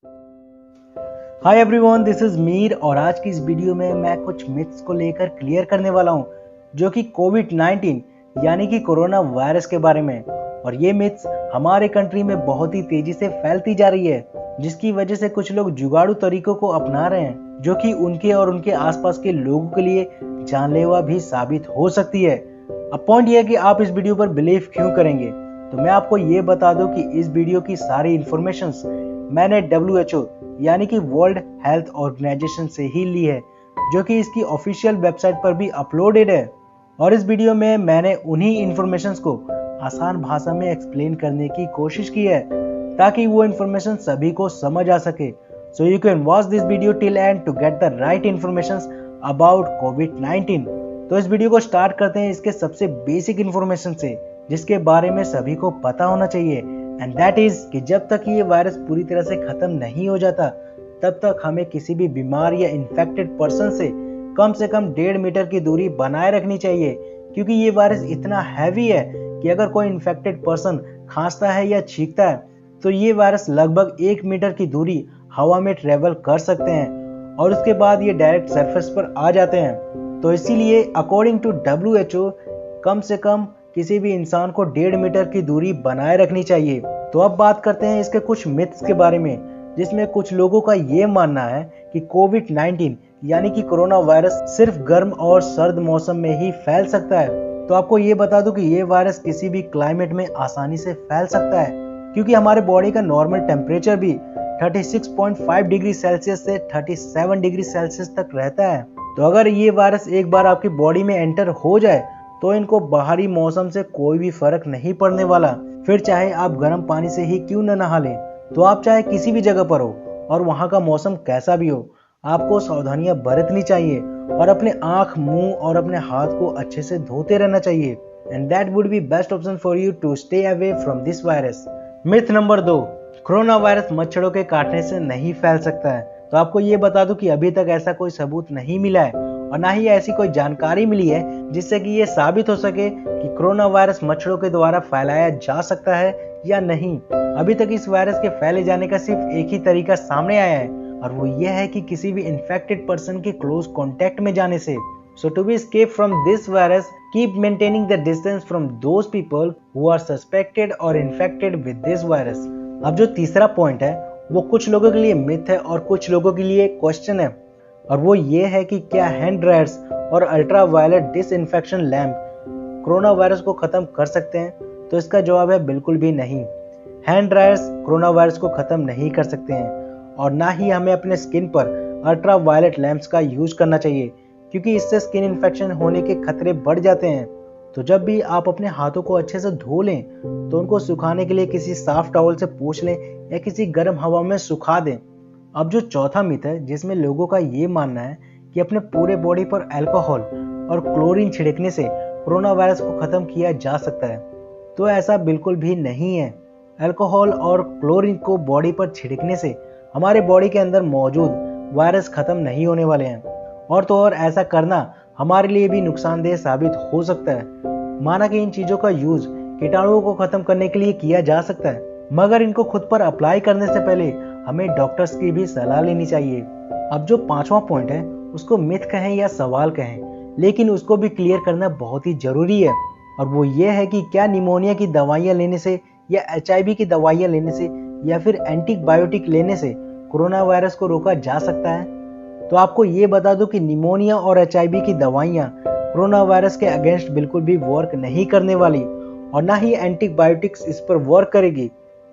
Hi everyone, this is Mir और आज की इस वीडियो में मैं कुछ मिथ्स को लेकर क्लियर करने वाला हूं जो कि कोविड-19 यानी कि कोरोना वायरस के बारे में। और ये मिथ्स हमारे कंट्री में बहुत ही तेजी से फैलती जा रही है, जिसकी वजह से कुछ लोग जुगाड़ू तरीकों को अपना रहे हैं जो कि उनके और उनके आसपास के लोगों के लिए जानलेवा भी साबित हो सकती है। अब पॉइंट ये है कि आप इस वीडियो पर बिलीव क्यों करेंगे, तो मैं आपको ये बता दूं कि इस वीडियो की सारी इंफॉर्मेशंस मैंने WHO यानी कि वर्ल्ड हेल्थ ऑर्गेनाइजेशन से ही ली है, जो कि इसकी ऑफिशियल वेबसाइट पर भी अपलोडेड है। और इस वीडियो में मैंने उन्हीं इंफॉर्मेशंस को आसान भाषा में एक्सप्लेन करने की कोशिश की है ताकि वो इंफॉर्मेशन सभी को समझ आ सके। So you can watch this video till end to get the right informations about कोविड-19। तो इस वीडियो को स्टार्ट करते हैं इसके सबसे बेसिक इंफॉर्मेशन से, जिसके बारे में सभी को पता होना चाहिए, एंड दैट इज कि जब तक ये वायरस पूरी तरह से खत्म नहीं हो जाता तब तक हमें किसी भी बीमार या इन्फेक्टेड पर्सन से कम 1.5 मीटर की दूरी बनाए रखनी चाहिए, क्योंकि ये वायरस इतना हैवी है कि अगर कोई इन्फेक्टेड पर्सन खांसता है या छींकता है तो ये वायरस लगभग 1 मीटर की दूरी हवा में ट्रेवल कर सकते हैं और उसके बाद ये डायरेक्ट सरफेस पर आ जाते हैं। तो इसीलिए अकॉर्डिंग टू WHO कम से कम किसी भी इंसान को 1.5 मीटर की दूरी बनाए रखनी चाहिए। तो अब बात करते हैं इसके कुछ मिथ्स के बारे में, जिसमें कुछ लोगों का ये मानना है कि कोविड-19 यानी कि कोरोना वायरस सिर्फ गर्म और सर्द मौसम में ही फैल सकता है। तो आपको ये बता दूं कि ये वायरस किसी भी क्लाइमेट में आसानी से फैल सकता है, क्योंकि हमारे बॉडी का नॉर्मल टेम्परेचर भी 36.5 डिग्री सेल्सियस से 37 डिग्री सेल्सियस तक रहता है। तो अगर ये वायरस एक बार आपकी बॉडी में एंटर हो जाए तो इनको बाहरी मौसम से कोई भी फर्क नहीं पड़ने वाला, फिर चाहे आप गर्म पानी से ही क्यों न नहा लें। तो आप चाहे किसी भी जगह पर हो और वहां का मौसम कैसा भी हो, आपको सावधानियां बरतनी चाहिए और अपने आंख, मुंह और अपने हाथ को अच्छे से धोते रहना चाहिए, and that would be best option for you to stay away from this virus. Myth number 2, corona virus मच्छरों के काटने से नहीं फैल सकता है। तो आपको ये बता दूं कि अभी तक ऐसा कोई सबूत नहीं मिला है और ना ही ऐसी कोई जानकारी मिली है जिससे कि ये साबित हो सके कि कोरोना वायरस मच्छरों के द्वारा फैलाया जा सकता है या नहीं। अभी तक इस वायरस के फैले जाने का सिर्फ एक ही तरीका सामने आया है और वो ये है कि किसी भी इन्फेक्टेड पर्सन के क्लोज कांटेक्ट में जाने से। So to be escape from this virus, keep maintaining the distance from those people who are suspected or infected with this virus। अब जो तीसरा पॉइंट है वो कुछ लोगों के लिए मिथ है और कुछ लोगों के लिए क्वेश्चन है, और वो ये है कि क्या हैंड ड्रायर्स और ultraviolet disinfection lamp corona virus को खत्म कर सकते हैं। तो इसका जवाब है बिल्कुल भी नहीं। हैंड ड्रायर्स कोरोना वायरस को खत्म नहीं कर सकते हैं और ना ही हमें अपने स्किन पर अल्ट्रावायलेट लैंप्स का यूज करना चाहिए, क्योंकि इससे स्किन इन्फेक्शन होने के खतरे बढ़ जाते हैं। तो जब भी आप अपने हाथों को अच्छे से धो लें तो उनको सुखाने के लिए किसी साफ टॉवल से पोंछ लें या किसी गर्म हवा में सुखा दें। अब जो चौथा मिथ है जिसमें लोगों का ये मानना है कि अपने पूरे बॉडी पर अल्कोहल और क्लोरीन छिड़कने से कोरोना वायरस को खत्म किया जा सकता है, तो ऐसा बिल्कुल भी नहीं है। अल्कोहल और क्लोरीन को बॉडी पर छिड़कने से हमारे बॉडी के अंदर मौजूद वायरस खत्म नहीं होने वाले हैं, और तो और ऐसा करना हमारे लिए भी नुकसानदेह साबित हो सकता है। माना कि इन चीजों का यूज कीटाणुओं को खत्म करने के लिए किया जा सकता है, मगर इनको खुद पर अप्लाई करने से पहले हमें डॉक्टर्स की भी सलाह लेनी चाहिए। अब जो पांचवा पॉइंट है उसको मिथ कहें या सवाल कहें, लेकिन उसको भी क्लियर करना बहुत ही जरूरी है, और वो ये है कि क्या निमोनिया की दवाइयां लेने से या HIV की दवाइयां लेने से या फिर एंटीबायोटिक लेने से कोरोना वायरस को रोका जा सकता है। तो आपको ये बता दूं कि निमोनिया और HIV की दवाइयां कोरोना वायरस के अगेंस्ट बिल्कुल भी वर्क नहीं करने वाली, और ना ही एंटीबायोटिक्स इस पर वर्क करेगी,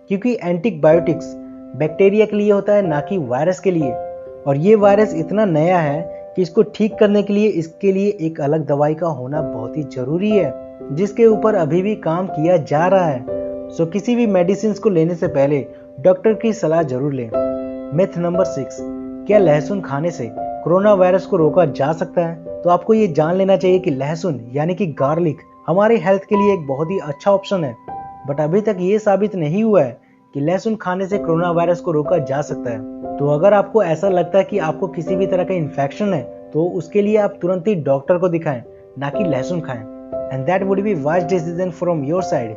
क्योंकि एंटीबायोटिक्स बैक्टीरिया के लिए होता है, ना कि वायरस के लिए। और ये वायरस इतना नया है कि इसको ठीक करने के लिए इसके लिए एक अलग दवाई का होना बहुत ही जरूरी है, जिसके ऊपर अभी भी काम किया जा रहा है। सो किसी भी मेडिसिन को लेने से पहले डॉक्टर की सलाह जरूर लें। मिथ नंबर 6, क्या लहसुन खाने से कोरोना वायरस को रोका जा सकता है? तो आपको ये जान लेना चाहिए कि लहसुन यानी कि गार्लिक हमारी हेल्थ के लिए एक बहुत ही अच्छा ऑप्शन है, बट अभी तक ये साबित नहीं हुआ है कि लहसुन खाने से कोरोना वायरस को रोका जा सकता है। तो अगर आपको ऐसा लगता है कि आपको किसी भी तरह का इन्फेक्शन है तो उसके लिए आप तुरंत ही डॉक्टर को दिखाएं, ना कि लहसुन खाएं, and that would be wise decision from your side.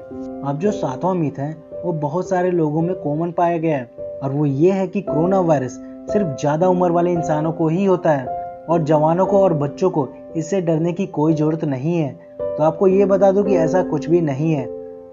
अब जो सातवां मिथ है वो बहुत सारे लोगों में कॉमन पाया गया है, और वो ये है कि कोरोना वायरस सिर्फ ज़्यादा उम्र वाले इंसानों को ही होता है और जवानों को और बच्चों को इससे डरने की कोई ज़रूरत नहीं है। तो आपको ये बता दूं कि ऐसा कुछ भी नहीं है।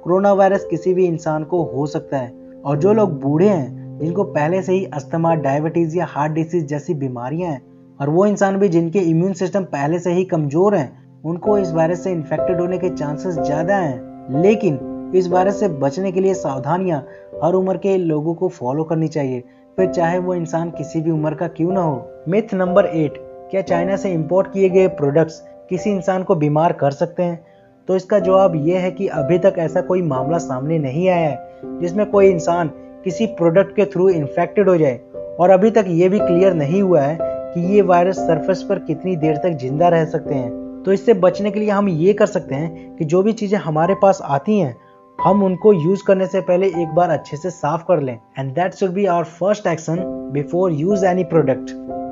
कोरोना वायरस किसी भी इंसान को हो सकता है और जो लोग बूढ़े हैं, जिनको पहले से ही अस्थमा, डायबिटीज़ या हार्ट डिसीज जैसी बीमारियां हैं, और वो इंसान भी जिनके इम्यून सिस्टम पहले से ही कमज़ोर हैं, उनको इस वायरस से इन्फेक्टेड होने के चांसेस ज़्यादा हैं। लेकिन इस वायरस से बचने के लिए सावधानियां हर उम्र के लोगों को फॉलो करनी चाहिए, फिर चाहे वो इंसान किसी भी उम्र का क्यों ना हो। मिथ नंबर 8, क्या चाइना से इंपोर्ट किए गए प्रोडक्ट्स किसी इंसान को बीमार कर सकते हैं? तो इसका जवाब ये है कि अभी तक ऐसा कोई मामला सामने नहीं आया है जिसमें कोई इंसान किसी प्रोडक्ट के थ्रू इन्फेक्टेड हो जाए, और अभी तक ये भी क्लियर नहीं हुआ है कि ये वायरस सरफेस पर कितनी देर तक जिंदा रह सकते हैं। तो इससे बचने के लिए हम ये कर सकते हैं कि जो भी चीज़ें हमारे पास आती हैं, हम उनको यूज करने से पहले एक बार अच्छे से साफ कर लें। And that should be our first action before use any product.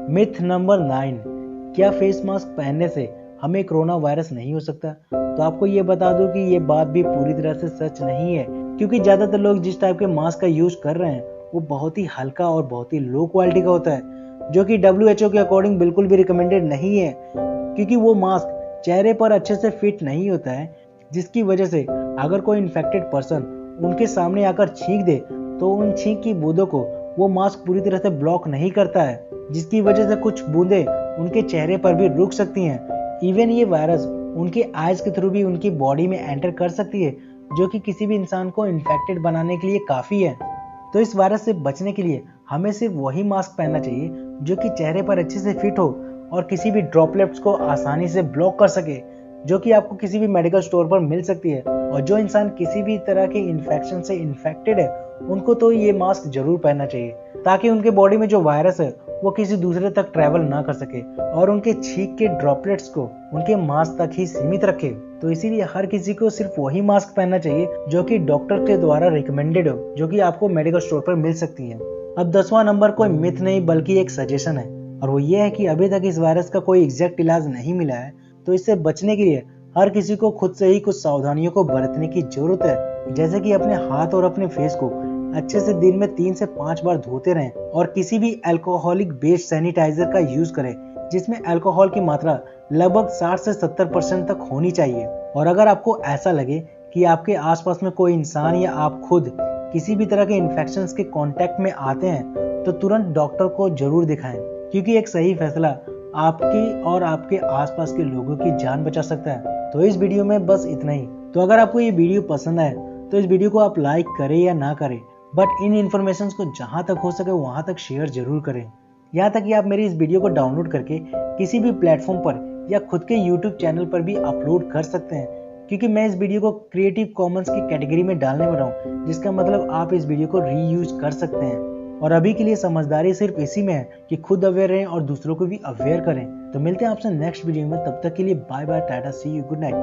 Myth number 9, क्या फेस मास्क पहनने से हमें कोरोना वायरस नहीं हो सकता? तो आपको ये बता दूं कि ये बात भी पूरी तरह से सच नहीं है, क्योंकि ज़्यादातर लोग जिस टाइप के मास्क का यूज कर रहे हैं वो बहुत ही हल्का और बहुत ही लो क्वालिटी का होता है, जो कि WHO के अकॉर्डिंग बिल्कुल भी रिकमेंडेड नहीं है, क्योंकि वो मास्क चेहरे पर अच्छे से फिट नहीं होता है, जिसकी वजह से अगर कोई इन्फेक्टेड पर्सन उनके सामने आकर छींक दे तो उन छींक की बूंदों को वो मास्क पूरी तरह से ब्लॉक नहीं करता है, जिसकी वजह से कुछ बूंदें उनके चेहरे पर भी रुक सकती हैं। इवन ये वायरस उनके आइज के थ्रू भी उनकी बॉडी में एंटर कर सकती है, जो कि किसी भी इंसान को इन्फेक्टेड बनाने के लिए काफ़ी है। तो इस वायरस से बचने के लिए हमें सिर्फ वही मास्क पहनना चाहिए जो कि चेहरे पर अच्छे से फिट हो और किसी भी ड्रॉपलेट्स को आसानी से ब्लॉक कर सके, जो कि आपको किसी भी मेडिकल स्टोर पर मिल सकती है। और जो इंसान किसी भी तरह के इन्फेक्शन से इन्फेक्टेड है, उनको तो ये मास्क जरूर पहनना चाहिए, ताकि उनके बॉडी में जो वायरस है वो किसी दूसरे तक ट्रैवल ना कर सके और उनके छींक के ड्रॉपलेट्स को उनके मास्क तक ही सीमित रखे। तो इसीलिए हर किसी को सिर्फ वही मास्क पहनना चाहिए जो कि डॉक्टर के द्वारा रिकमेंडेड हो, जो कि आपको मेडिकल स्टोर पर मिल सकती है। अब 10वां नंबर कोई मिथ नहीं बल्कि एक सजेशन है, और वो ये है कि अभी तक इस वायरस का कोई एग्जैक्ट इलाज नहीं मिला है। तो इससे बचने के लिए हर किसी को खुद से ही कुछ सावधानियों को बरतने की जरूरत है, जैसे कि अपने हाथ और अपने फेस को अच्छे से दिन में 3 से 5 बार धोते रहें और किसी भी अल्कोहलिक बेस्ड सैनिटाइजर का यूज करें, जिसमें अल्कोहल की मात्रा लगभग 60 से 70% तक होनी चाहिए। और अगर आपको ऐसा लगे कि आपके आसपास में कोई इंसान या आप खुद किसी भी तरह के इन्फेक्शन के कांटेक्ट में आते हैं, तो तुरंत डॉक्टर को जरूर दिखाएं, क्योंकि एक सही फैसला आपकी और आपके आसपास के लोगों की जान बचा सकता है। तो इस वीडियो में बस इतना ही। तो अगर आपको ये वीडियो पसंद आए तो इस वीडियो को आप लाइक करें या ना करें, बट इन इन्फॉर्मेशन को जहां तक हो सके वहां तक शेयर जरूर करें। यहाँ तक कि आप मेरी इस वीडियो को डाउनलोड करके किसी भी प्लेटफॉर्म पर या खुद के यूट्यूब चैनल पर भी अपलोड कर सकते हैं, क्योंकि मैं इस वीडियो को क्रिएटिव कॉमन्स की कैटेगरी में डालने वाला हूँ, जिसका मतलब आप इस वीडियो को रीयूज कर सकते हैं। और अभी के लिए समझदारी सिर्फ इसी में है कि खुद अवेयर रहें और दूसरों को भी अवेयर करें। तो मिलते हैं आपसे नेक्स्ट वीडियो में, तब तक के लिए bye bye, tata, see you, good night.